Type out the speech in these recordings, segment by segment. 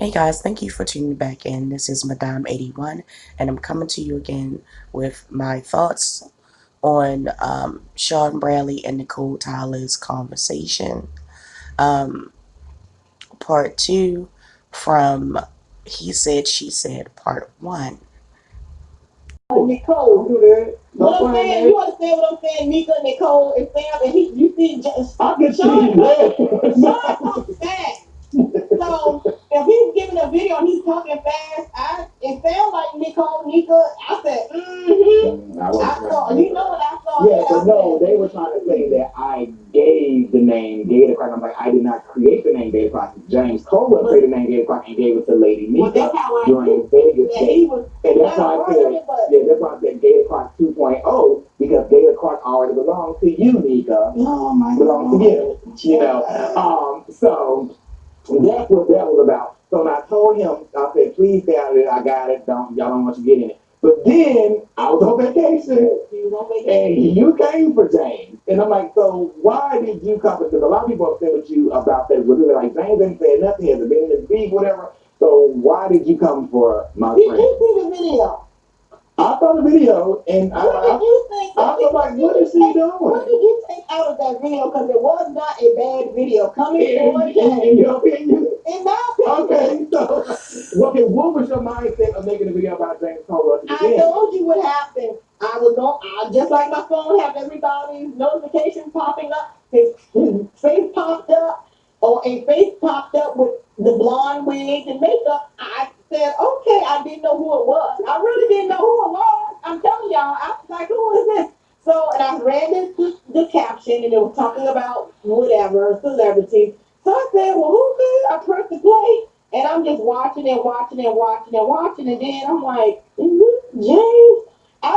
Hey guys, thank you for tuning back in. This is Madame 81, and I'm coming to you again with my thoughts on Sean Bradley and Nicole Tyler's conversation. Um, part two from He Said, She Said, part one. Nicole do that. What I'm saying, you understand what I'm saying? Nika, Nicole, and Sam, and you see, I can Sean, Sean talks fast. So if he's giving a video and he's talking fast, it sounds like Nicole, Nika. I said, I saw, you know what I saw? Yeah, but no, they were trying to say that I gave the name Gator Croc. I'm like, I did not create the name Gator Croc. James Coleman created the name Gator Croc and gave it to Lady Nika during Vegas. And that's why I said, yeah, that's why I said Gator Croc 2.0 because Gator Croc already belongs to you, Nika. Oh my God. Belongs to you. So that's what that was about. So when I told him, I said, please stay out of it. I got it. Y'all don't want you to get in it. But then I was on vacation and you came for James. And I'm like, so why did you come? Because a lot of people have said with you about that. They're like, James ain't said nothing, hasn't been in his beat, whatever. So why did you come for my friend? Did you see the video? I saw the video and what did you think? I was like, what is she doing? What did you take out of that video? Because it was not a bad video. Coming forward, in your opinion? In my opinion. Okay, so what was your mindset of making a video about James Caldwell? I told you what happened. I was on, just like my phone have everybody's notifications popping up. His face popped up, or a face popped up with the blonde wig and makeup. I said, okay, I didn't know who it was. I really didn't know who it was. I'm telling y'all, I was like, who is this? So, and I read the caption, and it was talking about whatever, celebrities. So I said, well, who's this? I pressed the play, and I'm just watching and watching and watching and watching, and then I'm like, is this James?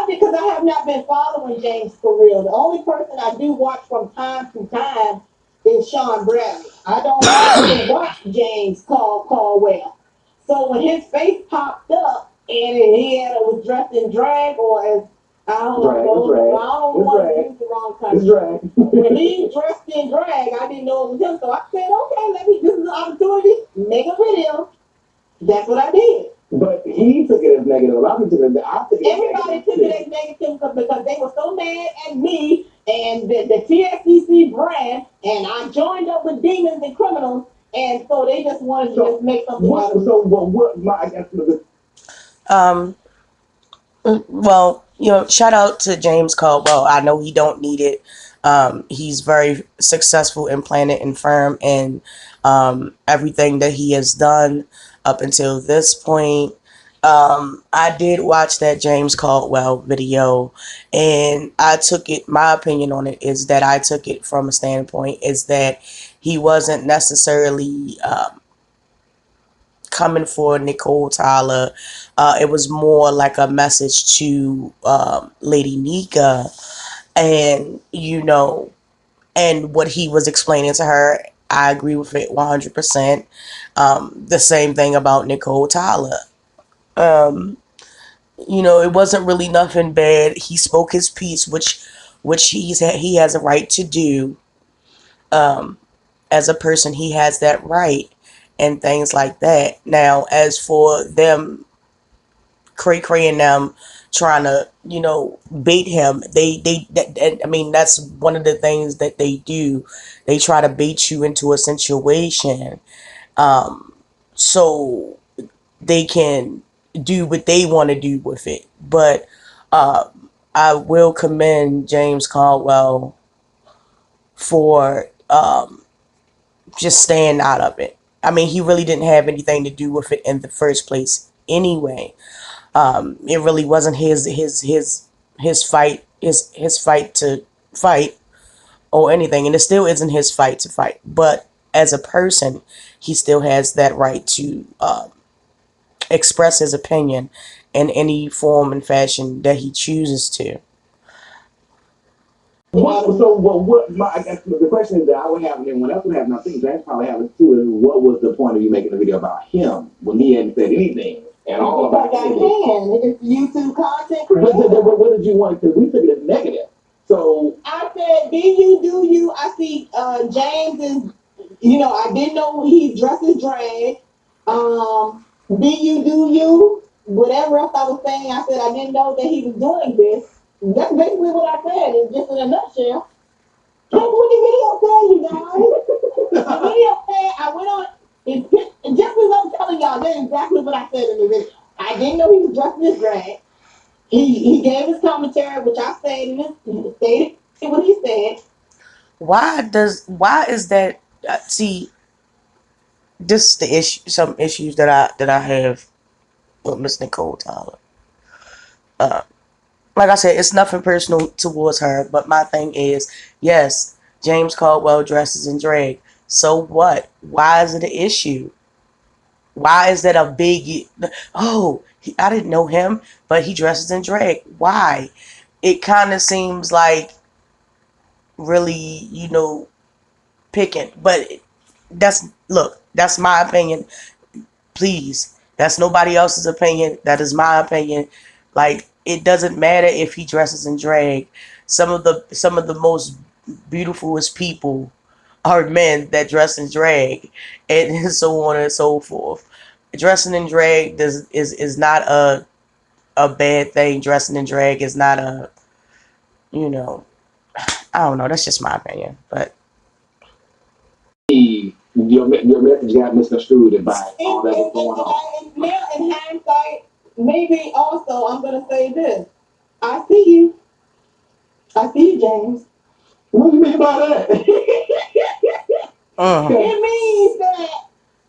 Because I have not been following James for real. The only person I do watch from time to time is Sean Bradley. I don't even watch James Caldwell. So when his face popped up and was dressed in drag or as I don't know, I don't want to use the wrong country. When he dressed in drag, I didn't know it was him. So I said, okay, this is an opportunity, make a video. That's what I did. But he took it as negative. A lot of people took it as everybody took it as negative because they were so mad at me and the TSCC brand, and I joined up with demons and criminals, and so they just wanted to just make something out of it. So what my I guess Um, well, shout out to James Caldwell. I know he don't need it. He's very successful in Planet and Firm and everything that he has done up until this point. I did watch that James Caldwell video, and I took it. My opinion on it is that I took it from a standpoint is that he wasn't necessarily coming for Nicole Tyler. It was more like a message to Lady Nika, and and what he was explaining to her. I agree with it 100%. The same thing about Nicole Tyler. Um, it wasn't really nothing bad. He spoke his piece, which he has a right to do. Um, as a person, he has that right and things like that. Now, as for them, Cray Cray and them trying to, bait him, I mean, that's one of the things that they do. They try to bait you into a situation, um, so they can do what they want to do with it. But uh, I will commend James Caldwell for just staying out of it. I mean, he really didn't have anything to do with it in the first place anyway. It really wasn't his fight his fight to fight or anything, and it still isn't his fight to fight. But as a person, he still has that right to express his opinion in any form and fashion that he chooses to. What my I guess the question is that I would have and anyone else would have, and I think James probably have it too, is what was the point of you making a video about him when he hadn't said anything at all about him? It's YouTube content creator. What did you want? Because we took it as negative. So I said, be you, do you. I see James is, I didn't know he dresses drag. Be you, do you. Whatever else I was saying, I said I didn't know that he was doing this. That's basically what I said. It's just in a nutshell. That's what the video said, you guys. The video said I went on. Just as I'm telling y'all, that's exactly what I said in the video. I didn't know he was dressed in his drag. He gave his commentary, which I stated, stated what he said. Why is that? See, this is the issue. Some issues that I have with Miss Nicole Tyler. Uh, like I said, it's nothing personal towards her, but my thing is, yes, James Caldwell dresses in drag. So what? Why is it an issue? Why is that a big? Oh, I didn't know him, but he dresses in drag. Why? It kind of seems like really, picking. But that's my opinion. Please, that's nobody else's opinion. That is my opinion. Like, it doesn't matter if he dresses in drag. Some of the most beautifulest people are men that dress in drag, and so on and so forth. Dressing in drag is not a bad thing. Dressing in drag is not a, you know I don't know. That's just my opinion, but your message got misconstrued by all that was going on. Now, in hindsight, maybe also I'm gonna say this. I see you. I see you, James. What do you mean by that? It means that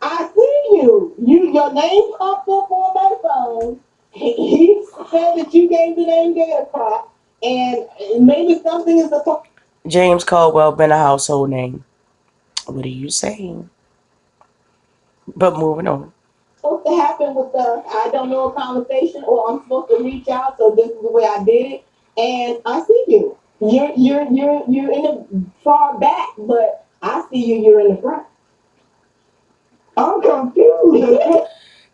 I see you. Your name popped up on my phone. He said that you gave the name Gator Crop, and maybe something is a. James Caldwell been a household name. What are you saying? But moving on. Supposed to happen with the I don't know a conversation, or I'm supposed to reach out, so this is the way I did it, and I see you. You're in the far back, but I see you. You're in the front. I'm confused.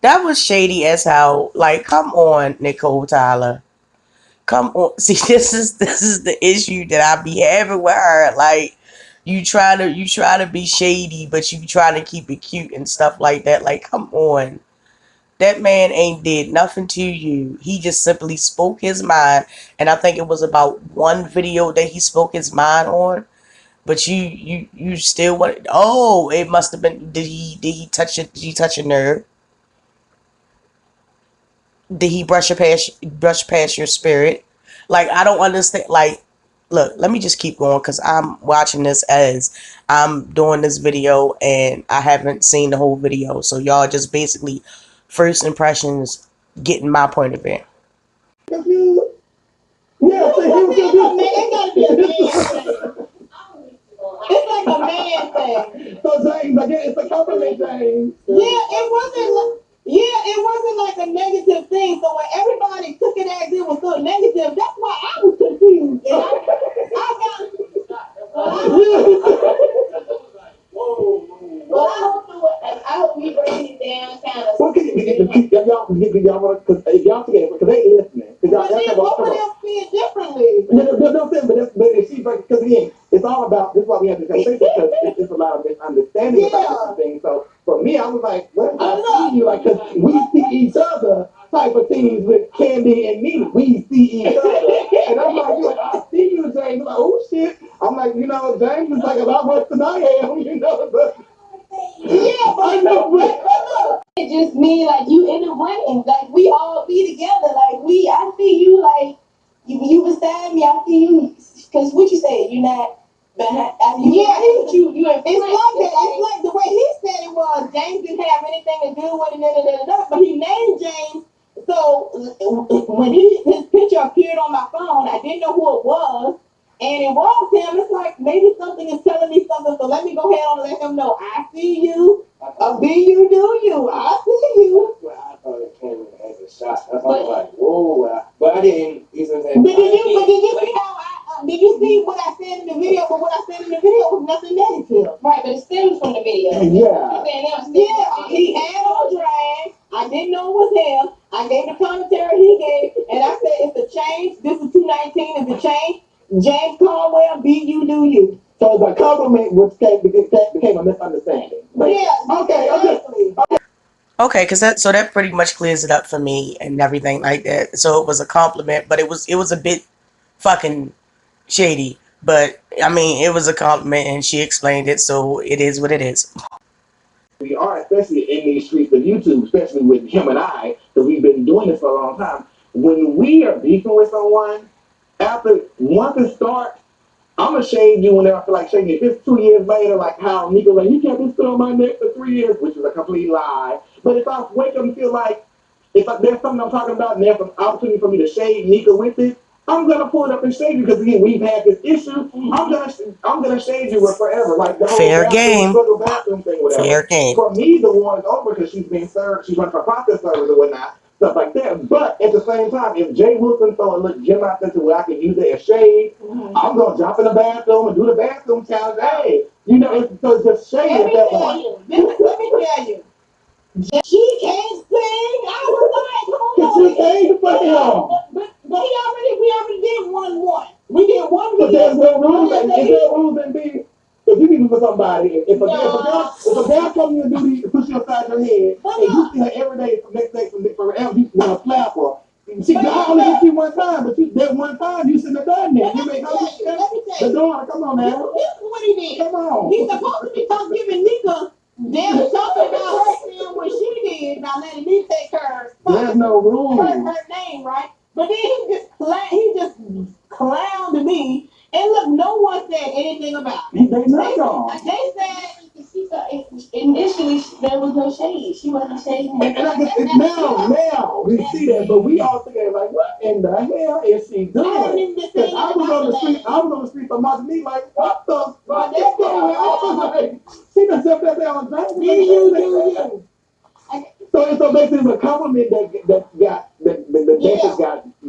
That was shady as hell. Like, come on, Nicole Tyler. Come on. See, this is the issue that I be having with her. Like, you try to be shady, but you try to keep it cute and stuff like that. Like, come on. That man ain't did nothing to you. He just simply spoke his mind, and I think it was about one video that he spoke his mind on. But you still want. Oh, it must have been. Did he touch it? Did he touch a nerve? Did he brush past your spirit? Like, I don't understand. Like, look, let me just keep going because I'm watching this as I'm doing this video and I haven't seen the whole video. So y'all just basically first impressions, getting my point of view. Yeah, so he was it gotta be a man thing. It's like a man thing. So James, I guess it's a compliment, James. Yeah, it wasn't like a negative thing. So when everybody took it as it was so negative, that's why I was confused. And I hope we bring it down kind of. Well, y'all want because y'all together because they ain't listening. Because y'all both of them see it differently. No, but if she because again, it's all about. This is why we have this conversation because it's just a lot of misunderstanding about different things. So for me, I was like, what if I see you like because we see each other type of things with Candy and me. We see each other, and I'm like, I see you, James. I'm like, oh shit. I'm like, James is like a lot worse than I am, but. Yeah, but I know, but look, it just mean like you in the running, like we all be together, like I see you, like you beside me, I see you, cause what you say, you not behind, you in front. It's like that. It's like the way he said it was. James didn't have anything to do with it, but he named James. So when his picture appeared on my phone, I didn't know who it was. And it was him. It's like maybe something is telling me something. So let me go ahead and let him know. I see you. Be you, do you. I see you. Well, I thought it came as a shot. That's why I was like, whoa. But I didn't. But did you see how did you see what I said in the video? But what I said in the video was nothing negative. Right, but it stems from the video. Yeah. Yeah. He had on drag. I didn't know it was him. I gave the commentary he gave. And I said, it's a change. This is 219. It's a change. James Caldwell, be you, do you. So the compliment became a misunderstanding. Yeah. Okay. Okay, because that pretty much clears it up for me and everything like that. So it was a compliment, but it was a bit fucking shady. But I mean, it was a compliment, and she explained it, so it is what it is. We are, especially in these streets of YouTube, especially with him and I, because we've been doing this for a long time. When we are beefing with someone, after once it starts, I'm gonna shade you whenever I feel like shading you. If it's 2 years later, like how Nico, like, you kept this on my neck for 3 years, which is a complete lie. But if I wake up and feel like there's something I'm talking about and there's an opportunity for me to shade Nika with it, I'm gonna pull it up and shade you because again we've had this issue. I'm gonna shade you with forever, like the whole Fair game. struggle bathroom thing, whatever. Fair game. For me, the war is over because she's being served. She's running for process service and whatnot, stuff like that. But at the same time, if Jay Wilson throw a little gem out there to where I can use it as shade, I'm gonna jump in the bathroom and do the bathroom challenge. Hey, so it's just shade at that point. Let me tell you. She can't sing. I was like, come on. She can't for him. But we already did 1-1. We did one. But there's no rules. Is there rules in being? If you need for somebody, if a girl comes in and do these, push you upside your head, and you see her every day from next day from forever, you want to slap her. She got only hit you one time, but that one time you shouldn't have done that. You make her the daughter. Come on now. This is what he did. Come on. He's supposed to be giving Nika damn talking about her saying what she did by letting me take her. There's no rule. Her name, right? But then he just clowned me. And look, no one said anything about it. They said she thought initially there was no shade. She wasn't shading. And I guess now we see that, but we all together like, what in the hell is she doing? Because I was on the street for my me like, what the fuck is going on? Like, she done stepped up there on the you. So basically, it's a compliment that got the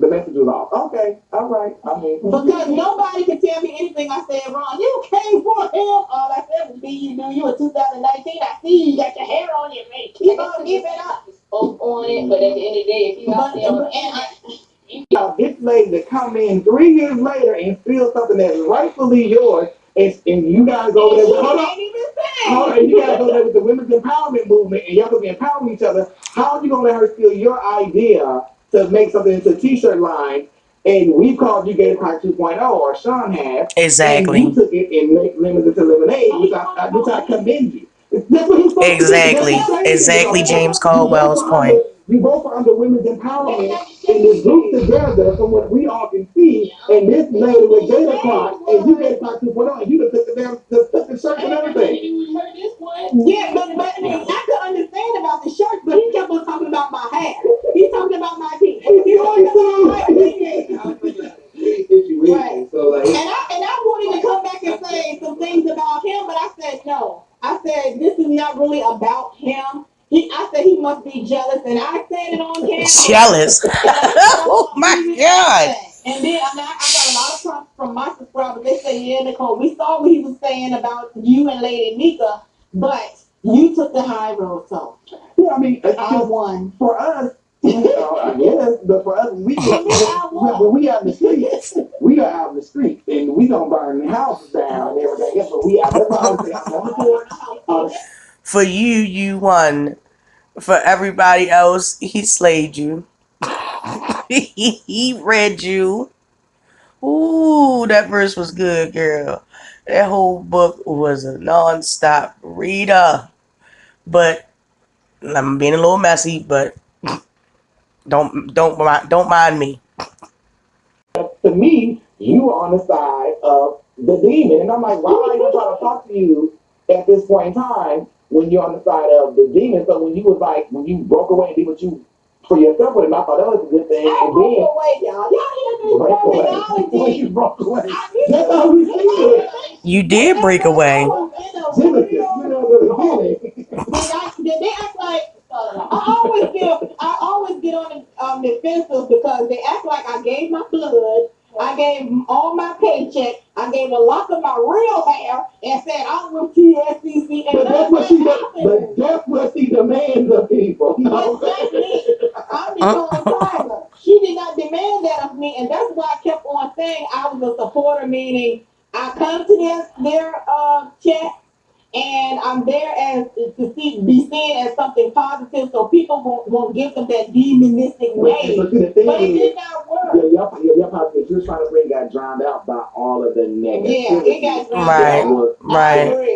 message was off. Okay, all right. I mean, because nobody can tell me anything I said wrong. You came for him. All I said was, "Be you do you in 2019." I see you got your hair on your face. Keep on giving up. Spoke on it, but at the end of the day, if you out there, this lady to come in 3 years later and feel something that's rightfully yours, and you guys go there. Hold on, and you gotta go there with the women's empowerment movement, and y'all gonna be empowering each other. How are you gonna let her steal your idea to make something into a t-shirt line? And we called you Gator Clock 2.0, or Sean has. Exactly. And you took it and make lemons into lemonade, which I commend you. That's what he's supposed Exactly. to do. Exactly. James Caldwell's point. We both are under women's empowerment, and we group together from what we all can see. And this lady with Gator Clock, and you Gator Clock 2.0, and you just took the shirt and everything. Yeah, but I could understand about the shirt, but he kept on talking about my hair. He's talking about my teeth. He's talking about my teeth. Right. And I wanted to come back and say some things about him, but I said no. I said this is not really about him. I said he must be jealous, and I said it on camera. Jealous. Oh my god. And then I got a lot of props from my subscribers. They say, yeah, Nicole, we saw what he was saying about you and Lady Nika, but you took the high road, so. Yeah, I mean, I won. For us, I guess, but for us, when we out in the streets, we are out in the streets, and we gonna burn the houses down and everything else, but we out. That's why I always say I'm on the porch. For you, you won. For everybody else, he slayed you. He read you. Ooh, that verse was good, girl. That whole book was a non-stop reader. But I'm being a little messy, but don't mind me. To me, you were on the side of the demon, and I'm like, why am I even trying to talk to you at this point in time when you're on the side of the demon? So when you broke away and did what you for yourself with him, I thought that was a good thing. I broke away, y'all. Y'all hear this terminology? You broke away. That's how we see it. You did break away. They act like I always get on the defensive because they act like I gave my blood, I gave all my paycheck, I gave a lock of my real hair, and said I'm with TSCC. And that's what she demands of people. No. Exactly. I'm Nicole Tyler. She did not demand that of me, and that's why I kept on saying I was a supporter, meaning I come to their chat. and I'm there as to be seen as something positive, so people won't give them that demonistic way. But it did not work. Your positive, she was trying to bring that drowned out by all of the negativity. Yeah, it got drowned out.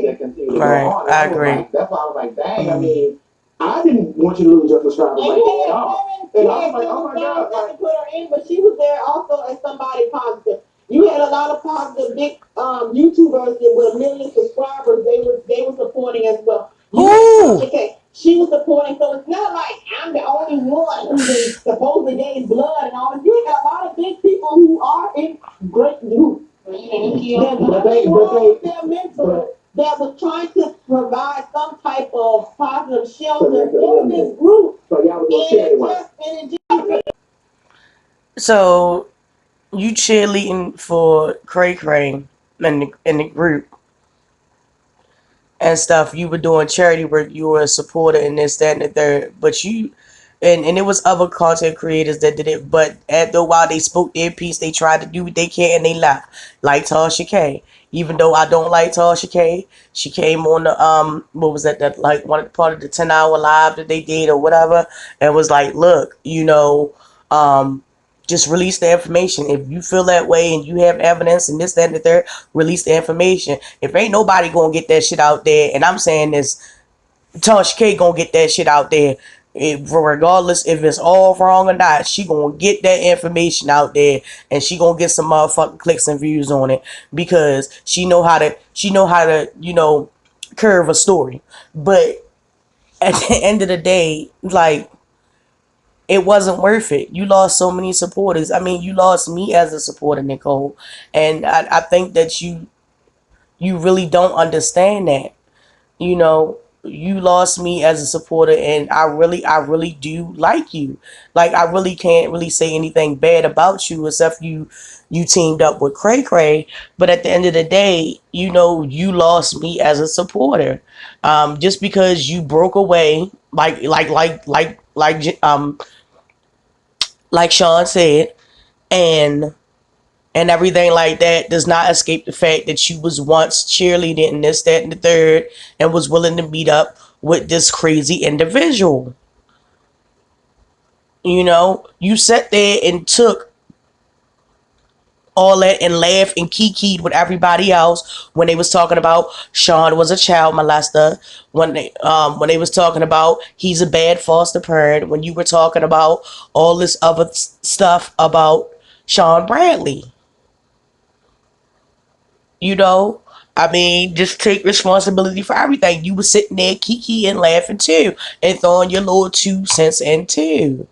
That continued to go on. I agree. Like, that's why I was like, dang. I mean, I didn't want you to lose your subscribers like that at all. And I was like, oh my god, not to put her in, but she was there also as somebody positive. You had a lot of positive big YouTubers that with a million subscribers. They were supporting as well. Okay, she was supporting, so it's not like I'm the only one who supposedly gave blood and all this. You got a lot of big people who are in great groups. Their mentor that was trying to provide some type of positive shelter in this group. So y'all was gonna share. So you cheerleading for Cray Cray in the group and stuff. You were doing charity work. You were a supporter in this, that, and the third. But you, and it was other content creators that did it. But after a while, they spoke their piece. They tried to do what they can, and they left. Like Tasha K. Even though I don't like Tasha K, she came on the what was that like one part of the 10-hour live that they did or whatever, and was like, look, um just release the information. If you feel that way and you have evidence and this, that, and the third, release the information. If ain't nobody gonna get that shit out there, and I'm saying this, Tasha K gonna get that shit out there. Regardless if it's all wrong or not, she gonna get that information out there, and she gonna get some motherfucking clicks and views on it because she know how to curve a story. But at the end of the day, like, it wasn't worth it. You lost so many supporters. I mean, you lost me as a supporter, Nicole. And I think that you really don't understand that. You lost me as a supporter, and I really do like you. Like, I really can't really say anything bad about you except you teamed up with Cray Cray. But at the end of the day, you lost me as a supporter. Just because you broke away, like Sean said, and everything like that does not escape the fact that you was once cheerleading and this, that, and the third, and was willing to meet up with this crazy individual. You sat there and took all that and laughed and kikied with everybody else when they was talking about Sean was a child molester, when they was talking about he's a bad foster parent, when you were talking about all this other stuff about Sean Bradley. You know, I mean, just take responsibility for everything. You were sitting there kiki and laughing too, and throwing your little 2 cents in too.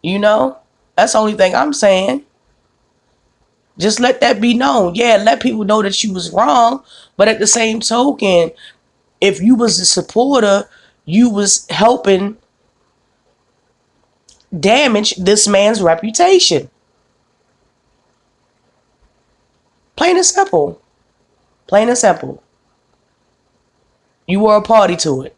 You know, that's the only thing I'm saying. Just let that be known. Yeah, let people know that you was wrong, but at the same token, if you was a supporter, you was helping damage this man's reputation. Plain and simple. Plain and simple. You were a party to it.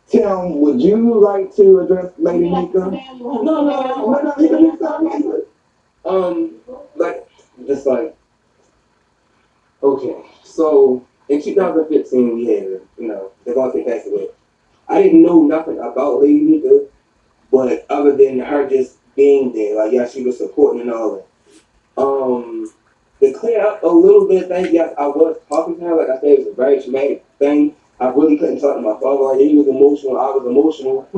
Tim, would you like to address Lady Nika? No. Like, just like, okay, so in 2015 we had, Devontae passed away. I didn't know nothing about Lady Nika, but other than her just being there, like, yeah, she was supporting and all that. To clear up a little bit of things, yes, I was talking to her. Like I said, it was a very traumatic thing. I really couldn't talk to my father. Like, he was emotional. I was emotional.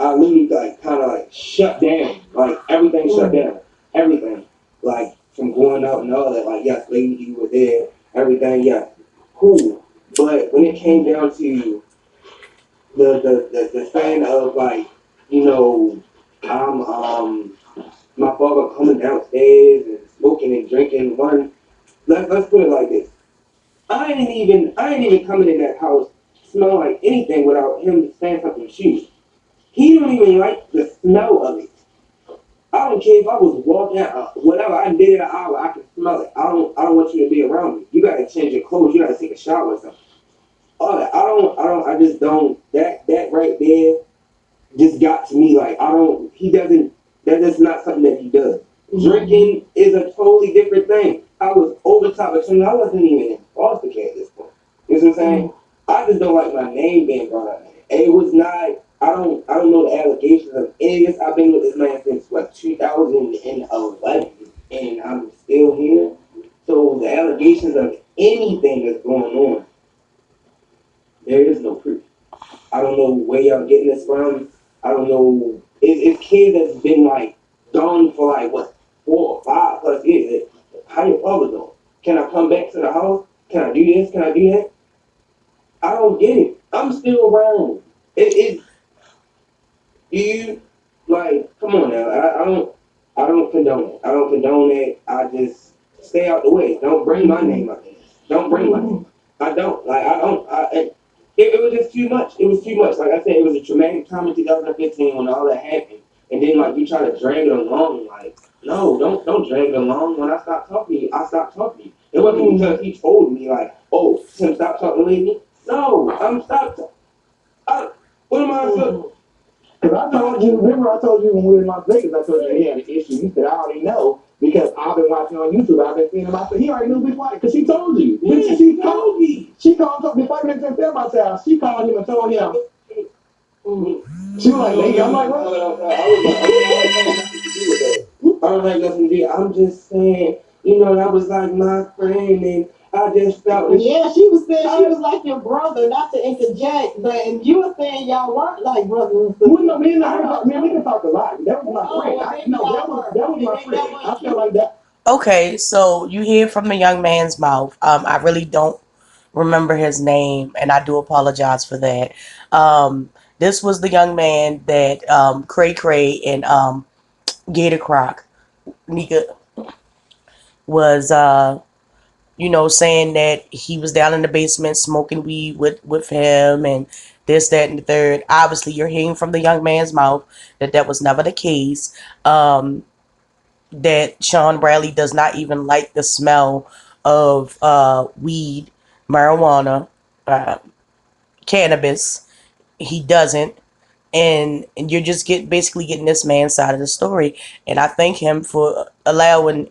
I literally, like, kind of, like, shut down. Like, everything shut down. Everything. Like, from going out and all that. Like, yes, lady, you were there. Everything, yeah, cool. But when it came down to the thing of, like, I'm my father coming downstairs and smoking and drinking. Let's put it like this. I ain't even coming in that house smelling like anything without him saying something to you. He don't even like the smell of it. I don't care if I was walking out, whatever I did in an hour, I can smell it. I don't want you to be around me. You gotta change your clothes, you gotta take a shower or something. All that. I just don't that right there just got to me. Like, he doesn't, that is not something that he does. Drinking is a totally different thing. I was over top of children. I wasn't even in foster care at this point. You know what I'm saying? I just don't like my name being brought up. And it was not. I don't know the allegations of any of this. I've been with this man since what 2011, and I'm still here. So the allegations of anything that's going on, there is no proof. I don't know where y'all getting this from. I don't know. It's kids that's been like gone for like what 4 or 5 plus years. How your father doing? Can I come back to the house? Can I do this? Can I do that? I don't get it. I'm still around. It you like come on now. I don't condone it. I don't condone it. I just stay out the way. Don't bring my name up there. Don't bring my name. I don't like. I don't. It was just too much. It was too much. Like I said, it was a traumatic time in 2015 when all that happened, and then like you try to drag it along. Like no, don't drag it along. When I stopped talking to you, I stopped talking to you. It wasn't because he told me like, oh, Tim, stop talking to me. No, I'm stopped. What am I supposed? Because I told you, remember I told you when we were in Las Vegas, I told you he had an issue. You said, I already know because I've been watching on YouTube. I've been seeing him. I said, he already knew Big White because she told you. Yeah, she told me. She called him, before I even tell my child, she called him and told him. She was like, nigga, I'm like, what? I don't have nothing to do. I'm just saying, that was like my friend, and I just felt. Yeah, she was saying she was like your brother, not to interject, but and you were saying y'all weren't like brothers and sisters. Well, no, me and her, man, we can talk a lot. That was my friend. That was my friend. I feel like that. Okay, so you hear from the young man's mouth. I really don't remember his name, and I do apologize for that. This was the young man that Cray Cray and Gator Croc Nika was saying that he was down in the basement smoking weed with him and this, that, and the third. Obviously, you're hearing from the young man's mouth that that was never the case. That Sean Bradley does not even like the smell of weed, marijuana, uh, cannabis. He doesn't. And you're just basically getting this man's side of the story. And I thank him for allowing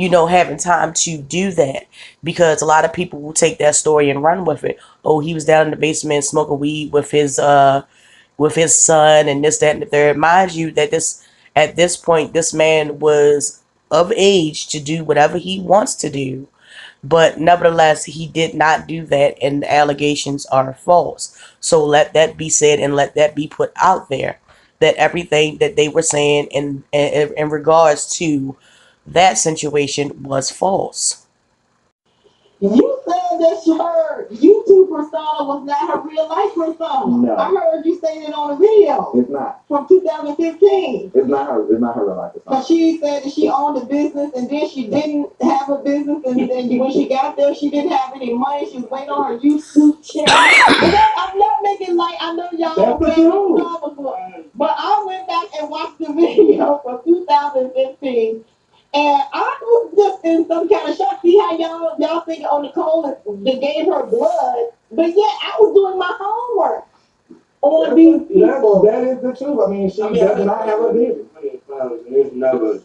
having time to do that, because a lot of people will take that story and run with it. Oh, he was down in the basement smoking weed with his son and this, that, and the third. Mind you, that at this point, this man was of age to do whatever he wants to do. But nevertheless, he did not do that, and the allegations are false. So let that be said and let that be put out there, that everything that they were saying in regards to that situation was false. You said that her YouTube persona was not her real life persona. No. I heard you say it on a video. It's not. From 2015. It's not her. It's not her real life persona. Because she said that she owned a business and then she didn't have a business, and then when she got there, she didn't have any money. She was waiting on her YouTube channel. I'm not making like, I know y'all don't before, but I went back and watched the video from 2015. And I was just in some kind of shock. See how y'all think on Nicole that gave her blood, but yet I was doing my homework on these people. That is the truth. I mean, she does not have a business. There's never.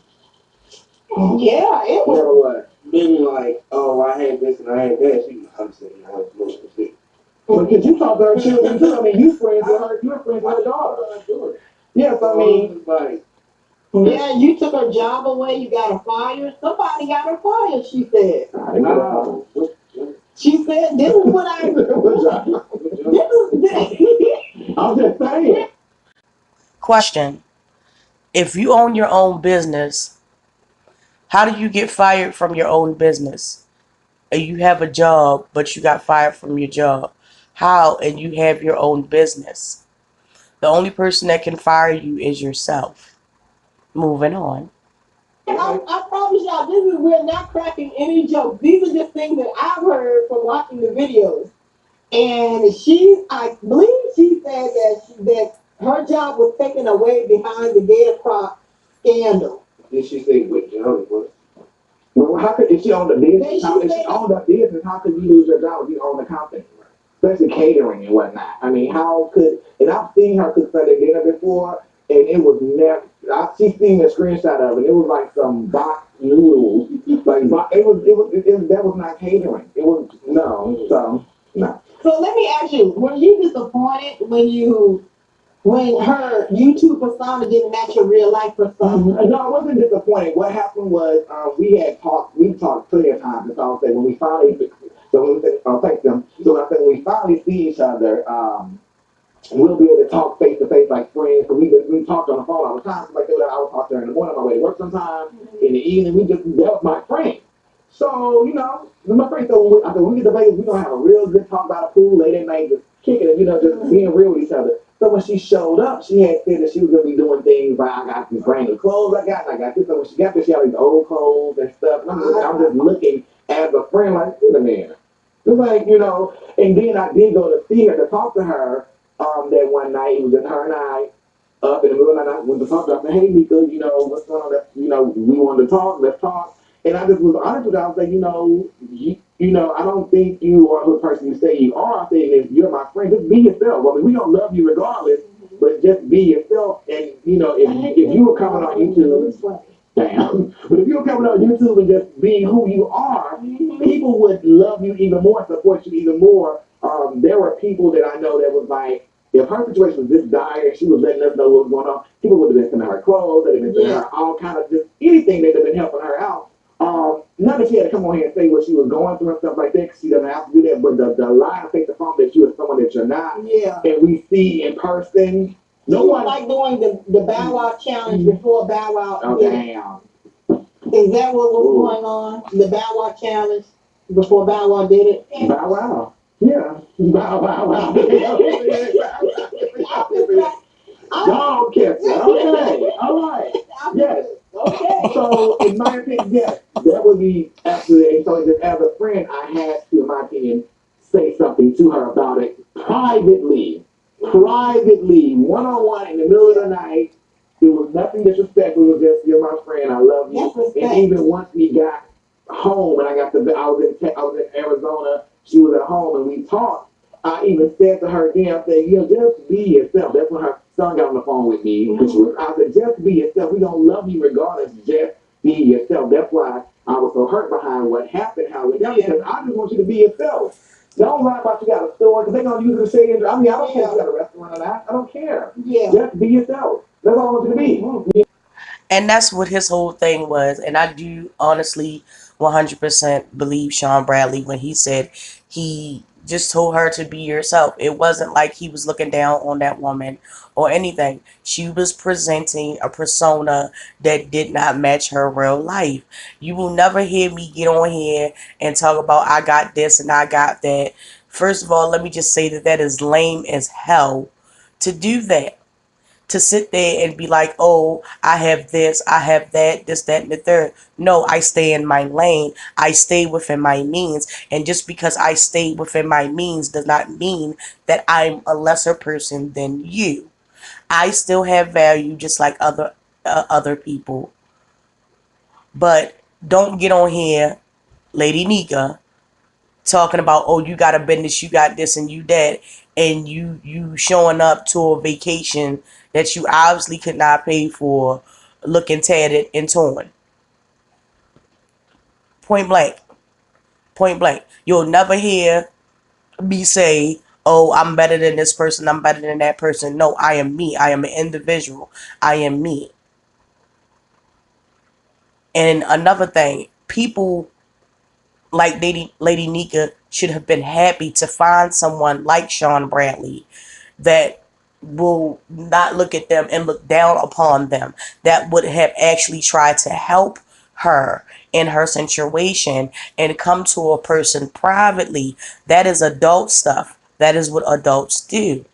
Yeah, it was. What? Being like, oh, I had this and I had that. I'm saying I was most of it. Because you talk to her children too. I mean, you friends with her. You're friends with her daughter. Yes, I mean, like. Yeah, you took her job away. You got her fired. Somebody got her fired. She said. She said, "This is what I." I'm just saying. Question: if you own your own business, how do you get fired from your own business? You have a job, but you got fired from your job. How? And you have your own business. The only person that can fire you is yourself. Moving on. I promise y'all, we're not cracking any jokes. These are just things that I've heard from watching the videos. And I believe she said that her job was taken away behind the Gator Crop scandal. Did she say what job it was? Well, how could, if she owned a business, how could you lose your job if you own a company? Especially catering and whatnot. I mean, how could, and I've seen her cook Sunday dinner before, and it was never. She seen a screenshot of it. It was like some box noodles. Like that was not catering. It was no. So no. So let me ask you: were you disappointed when her YouTube persona didn't match your real life persona? No, I wasn't disappointed. What happened was we talked plenty of times. And so I said when we finally, so when we said, thank them. So I said when we finally see each other, we'll be able to talk face to face like friends. So we talked on the phone all the time. So like I would talk to her in the morning on my way to work sometimes. In the evening, that was my friend. So, my friend, so I said, when we get to Vegas, we're going to have a real good talk about a pool late at night, just kicking it, just being real with each other. So when she showed up, she had said that she was going to be doing things like, I got these brand new clothes I got, and I got this. So when she got there, she had these old clothes and stuff. And I'm just looking as a friend like, wait a minute. It's like, and then I did go to see her, to talk to her that one night. It was just her and I up in the middle of the night. Went to talk to her. I said, hey, Mika, what's going on? We wanted to talk. Let's talk. And I just was honest with her. I was like, I don't think you are the person you say you are. I say, if you're my friend, just be yourself. I mean, we don't love you regardless, but just be yourself. And, if you were coming on YouTube, damn. But if you were coming on YouTube and just being who you are, people would love you even more, support you even more. There were people that I know that was like, if her situation was this dire and she was letting us know what was going on, people would have been sending her clothes, they'd have been sending her all kind of just anything that would have been helping her out. Not that she had to come on here and say what she was going through and stuff like that, because she doesn't have to do that, but the lie to take the phone that you are someone that you're not, and we see in person. No one like doing the Bow Wow challenge before Bow Wow. Oh, damn. Is that what was going on? The Bow Wow challenge before Bow Wow did it? Bow Wow. Yeah. Bow Wow. Wow. Dog catcher. Okay. All right. Yes. Okay. So, in my opinion, yes, that would be absolutely. And so, just as a friend, I had to, in my opinion, say something to her about it privately, one on one in the middle of the night. It was nothing disrespectful. It was just, you're my friend. I love you. And even once we got home, and I was in Arizona. She was at home, and we talked. I even said to her again, I said, just be yourself. That's when her son got on the phone with me. I said, just be yourself. We don't love you regardless. Just be yourself. That's why I was so hurt behind what happened, how it happened, because I just want you to be yourself. Don't lie about you got a store, because they're going to use it to say, I mean, I don't care if you got a restaurant or not. I don't care. Just be yourself. That's all I want you to be. And that's what his whole thing was. And I do honestly 100% believe Sean Bradley when he said he just told her to be yourself. It wasn't like he was looking down on that woman or anything. She was presenting a persona that did not match her real life. You will never hear me get on here and talk about I got this and I got that. First of all, let me just say that is lame as hell to do that, to sit there and be like, oh, I have this, I have that, this, that, and the third. No, I stay in my lane. I stay within my means. And just because I stay within my means does not mean that I'm a lesser person than you. I still have value just like other people. But don't get on here, Lady Nika, talking about, oh, you got a business, you got this and you that, and you showing up to a vacation that you obviously could not pay for, looking tatted and torn. Point blank. Point blank. You'll never hear me say, oh, I'm better than this person, I'm better than that person. No, I am me. I am an individual. I am me. And another thing, people like Lady Nika should have been happy to find someone like Sean Bradley that will not look at them and look down upon them, that would have actually tried to help her in her situation and come to a person privately. That is adult stuff. That is what adults do.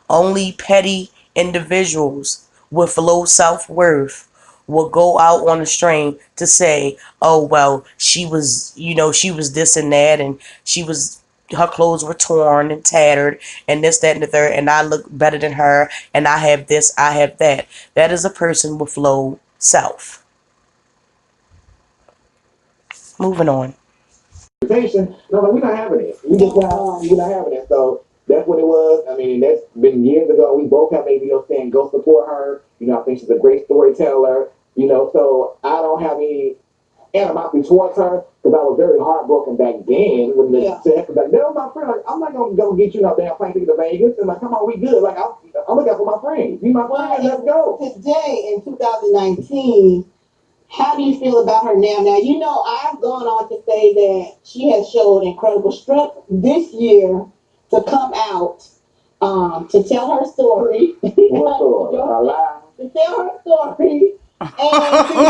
Only petty individuals with low self-worth will go out on the string to say, oh, well, she was this and that, and her clothes were torn and tattered and this, that, and the third, and I look better than her, and I have this, I have that. That is a person with low self. Moving on. No, we're not having it. We're not having it. So That's what it was. I mean, that's been years ago. We both have made videos saying go support her. You know, I think she's a great storyteller. You know, so I don't have any animosity towards her because I was very heartbroken back then when the sex was like, that was my friend. Like, I'm not gonna go get you no damn plane ticket to Vegas. And like, come on, we good. Like, I'm looking out for my friends. You my friend, let's go. Today in 2019, how do you feel about her now? Now, you know, I've gone on to say that she has showed incredible strength this year to come out, to tell her story. What story? A lie. To tell her story and to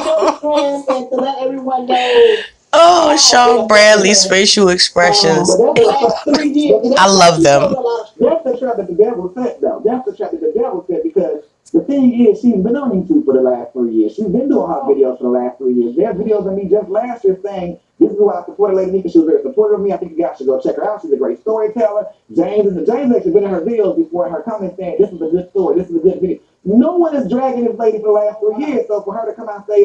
show strength and to let everyone know. Oh, Sean Bradley's facial expressions. The last 3 years, I love them. That's the trap that the devil set, though. That's the trap that the devil set because the thing is, she's been on YouTube for the last 3 years. She's been doing her videos for the last 3 years. There's videos of me just last year saying, this is why I supported Lady Nika. She was very supportive of me. I think you guys should go check her out. She's a great storyteller. James actually been in her videos before in her comments saying, this is a good story. This is a good video. No one is dragging this lady for the last 3 years. So for her to come out and say,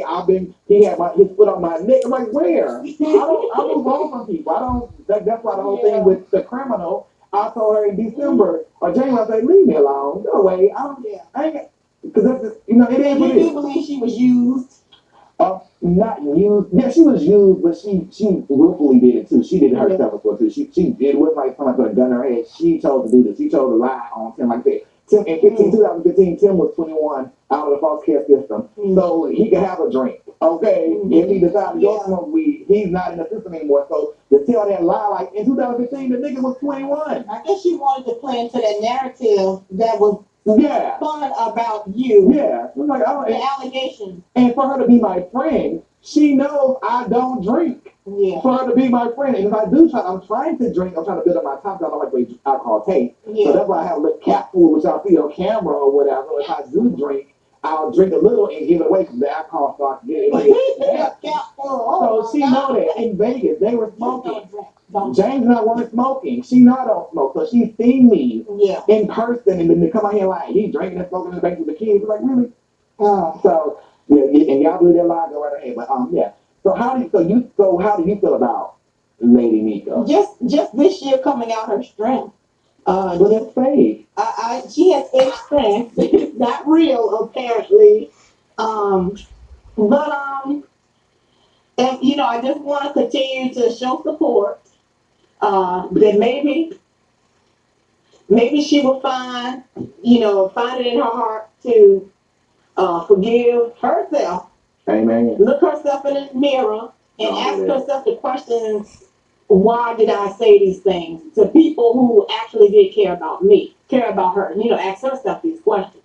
he had his foot on my neck, I'm like, where? I move on from people. That's why the whole thing with the criminal, I told her in December, or January, I said, leave me alone. Go away. I ain't, because that's just, you know, it is what it is. You do believe she was used? Not used. Yeah, she was used, but she willfully did it too. She did it herself as well too. She did. It wasn't like someone put a gun in her head. She chose to do this. She chose to lie on Tim like that. Tim in 2015, Tim was 21 out of the foster care system, so he could have a drink. Okay, if he decided to go smoke weed, he's not in the system anymore. So to tell that lie, like in 2015, the nigga was 21. I guess she wanted to play into that narrative that was fun about you. Yeah, like the allegations. And for her to be my friend, she knows I don't drink. Yeah. For her to be my friend, and if I do I'm trying to drink. I'm trying to build up my time because I don't like the way alcohol tastes. Yeah. So that's why I have a little cap full, which I'll see on camera or whatever. So if I do drink, I'll drink a little and give it away because the alcohol starts getting So she know that in Vegas they were smoking. James and I weren't smoking. She know I don't smoke, so she's seen me in person, and then they come out here like he's drinking and smoking in the bank with the kids. Like really? So yeah, and y'all do that lie, go right ahead. But yeah. So how do you feel about Lady Nika? Just this year coming out her strength. But it's fake. She has fake strength. It's not real apparently. And you know, I just want to continue to show support. That maybe she will find it in her heart to forgive herself. Amen. Look herself in the mirror and ask herself the questions, why did I say these things to people who actually did care about me, care about her? You know, ask herself these questions.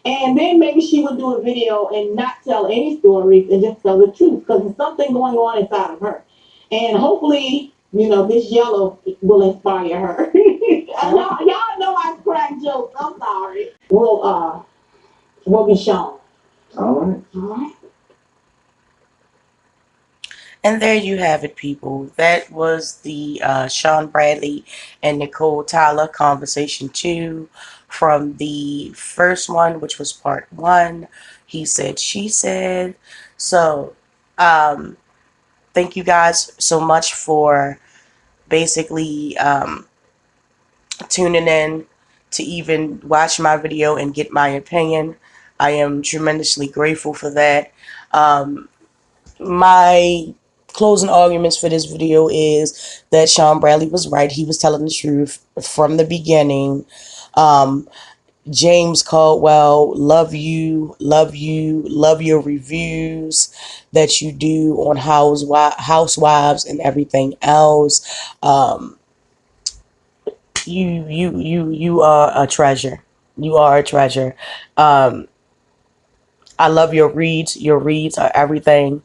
And then maybe she would do a video and not tell any stories and just tell the truth because there's something going on inside of her. And hopefully, you know, this yellow will inspire her. Y'all know I crack jokes. I'm sorry. Will be shown. All right. All right. And there you have it, people. That was the Sean Bradley and Nicole Tyler conversation 2 from the first one, which was part 1. He said, she said. So, thank you guys so much for basically tuning in to even watch my video and get my opinion. I am tremendously grateful for that. My closing arguments for this video is that Sean Bradley was right. He was telling the truth from the beginning. James Caldwell, love you, love your reviews that you do on Housewives and everything else. You are a treasure. You are a treasure. I love your reads. Your reads are everything.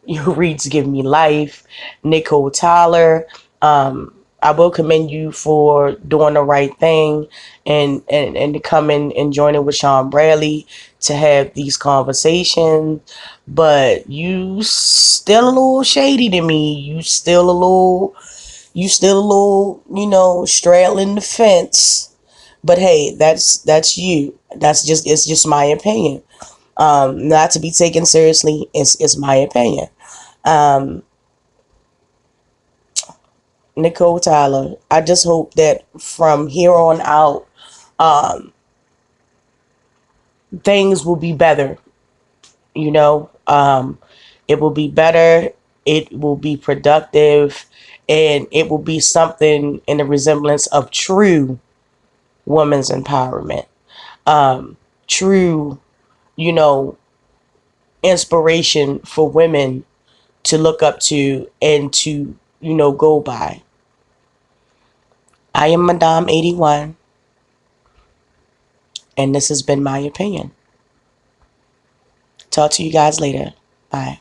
Your reads give me life. Nicole Tyler, I will commend you for doing the right thing and to come in and join in with Sean Bradley to have these conversations. But you still a little shady to me. You still a little, you know, straddling the fence. But hey, that's you. It's just my opinion. Not to be taken seriously. It's my opinion. Nicole Tyler, I just hope that from here on out, things will be better. You know, it will be better. It will be productive, and it will be something in the resemblance of true women's empowerment. True, you know, inspiration for women to look up to and to, go by. I am Madame 81, and this has been my opinion. Talk to you guys later. Bye.